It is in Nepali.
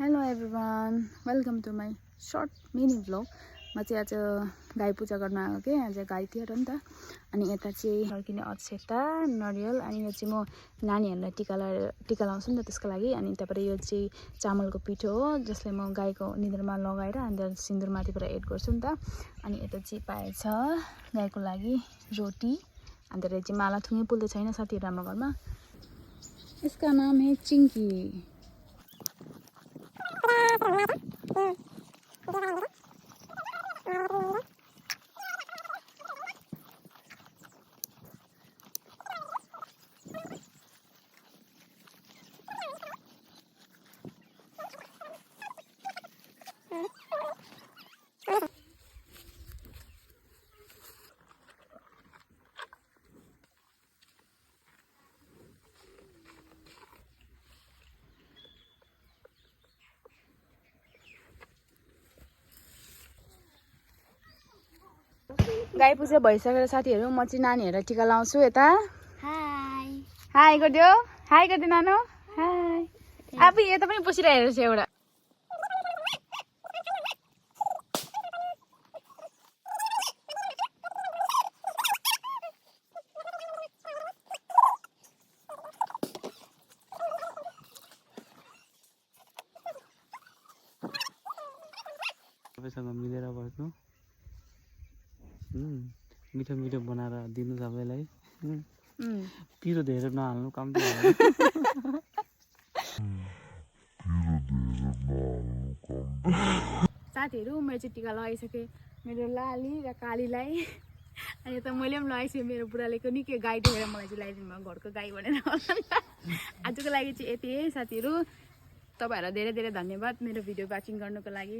Hello everyone, welcome to my short mini vlog. म चाहिँ आज गाई पूजा गर्न आएको के आज गाई तिहार हो नि त। अनि यता चाहिँ फर्किने अक्षता नरियल अनि यो चाहिँ म नानीहरूलाई टिका लाउँछु नि त त्यसको लागि। अनि त्यहाँबाट यो चाहिँ चामलको पिठो हो जसले म गाईको निधारमा लगाएर अन्त सिन्दुर माथिबाट एड गर्छु नि त। अनि यता चाहिँ पाएछ गाईको लागि रोटी। अन्त यो चाहिँ माला थुङ्गे पुल त छैन साथीहरू हाम्रो घरमा। यसका नाम है चिङ्की। गाई पूजा भइसकेर साथीहरू म चाहिँ नानीहरूलाई टिका लाउँछु। यता हाई हाई गरिदियो, हाई गरिदियो नानो, हाई। आफै यता पनि बसिरहेको छ एउटा। सबैसँग मिलेर बस्नु, मिठो मिठो बनाएर दिनु सबैलाई। पिरो धेरै नहाल्नु, कम्ती हाल्नु। साथीहरू मैले चाहिँ टिका लगाइसकेँ मेरो लाली र कालीलाई। अनि त मैले पनि लगाइसकेँ मेरो बुढाले पनि के गाई देखेर मलाई चाहिँ लगाइदिनु भयो घरको गाई भनेर। आजको लागि चाहिँ यति है साथीहरू। तपाईँहरूलाई धेरै धेरै धन्यवाद मेरो भिडियो वाचिङ गर्नुको लागि।